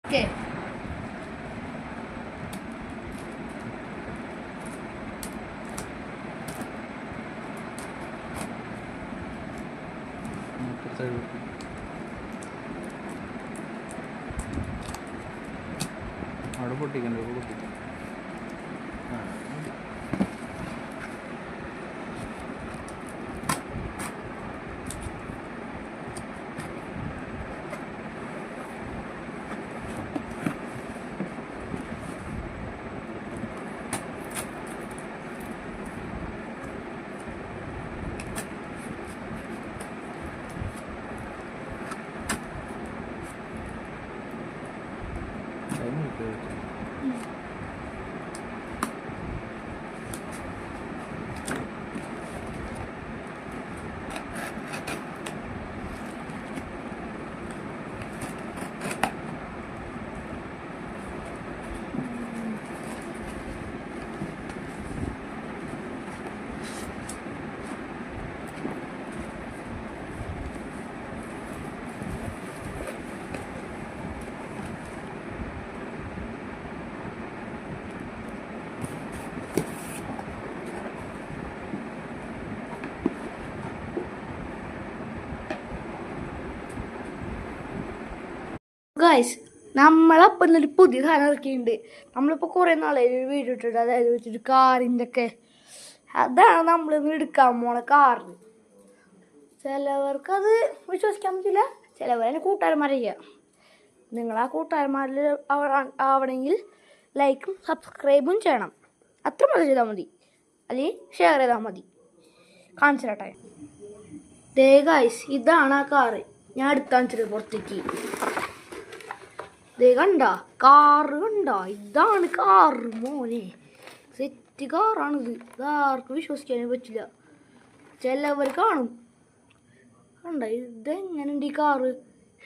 Okay അവിടെ പൊട്ടിക്കണ്ട പൊട്ടിക്കാം. Guys, നമ്മളപ്പം ഒരു പുതിയ സാധനം ഇറക്കിയിട്ടുണ്ട്. നമ്മളിപ്പോൾ കുറേ നാളെ ഒരു വീഡിയോ ഇട്ടിട്ട്, അതായത് വെച്ചിട്ട് കാറിൻ്റെ ഒക്കെ. അതാണ് നമ്മളിന്ന് എടുക്കാൻ പോണ കാറ്. ചിലവർക്കത് വിശ്വസിക്കാൻ പറ്റില്ല, ചിലവരെ കൂട്ടുകാരന്മാരെ. നിങ്ങൾ ആ കൂട്ടുകാരന്മാരിൽ ആവണമെങ്കിൽ ലൈക്കും സബ്സ്ക്രൈബും ചെയ്യണം. അത്ര മതി ചെയ്താൽ മതി, അല്ലെങ്കിൽ ഷെയർ ചെയ്താൽ മതി. കാണിച്ചിട്ടെ. ദേ ഗൈസ്, ഇതാണ് ആ കാറ്. ഞാൻ എടുക്കാൻ വെച്ചിട്ട് പുറത്തേക്ക്. ദേ കണ്ട കാറ് കണ്ട, ഇതാണ് കാറ് മോനെ. സെറ്റ് കാറാണിത്. ഇതാർക്കും വിശ്വസിക്കാനേ പറ്റില്ല. ചിലവർ കാണും. കണ്ട ഇതെങ്ങനെയുണ്ട് ഈ കാറ്?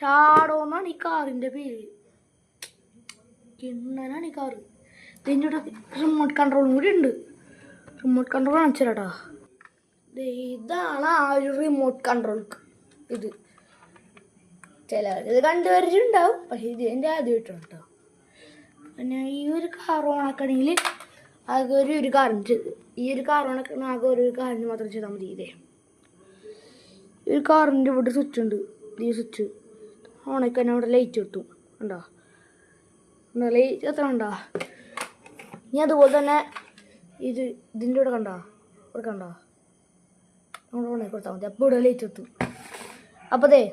ഷാഡോ എന്നാണ് ഈ കാറിൻ്റെ പേര്. കിണ്ണനാണ് ഈ കാറ്. ഇതിൻ്റെ റിമോട്ട് കൺട്രോളും കൂടി ഉണ്ട്. റിമോട്ട് കൺട്രോൾ കാണിച്ചാട്ടാ. ഇതാണ് ആ ഒരു റിമോട്ട് കൺട്രോൾ. ഇത് ചിലവർ ഇത് കണ്ടുവരിച്ചിട്ടുണ്ടാവും, പക്ഷേ ഇത് എൻ്റെ ആദ്യമായിട്ടാണ് കേട്ടോ. പിന്നെ ഈ ഒരു കാർ ഓണാക്കണമെങ്കിൽ ആകെ ഒരു കാറിന് ഈ ഒരു കാർ ഓണാക്കണ ആകെ ഒരു കാറിന് മാത്രം ചെയ്താൽ മതി. ഇതേ ഈ ഒരു കാറിൻ്റെ ഇവിടെ സ്വിച്ച് ഉണ്ട്. ഈ സ്വിച്ച് ഓണാക്കാൻ അവിടെ ലൈറ്റ് കിട്ടും. കണ്ടോ? ലൈറ്റ് എത്ര കണ്ടോ? ഇനി അതുപോലെ തന്നെ ഇതിൻ്റെ ഇവിടെ കണ്ടോ? ഇവിടെ കണ്ടോ? നമ്മൾ ഓണാക്കി കൊടുത്താൽ മതി. അപ്പോൾ ഇവിടെ ലൈറ്റ് കിട്ടും. അപ്പോൾ അതെ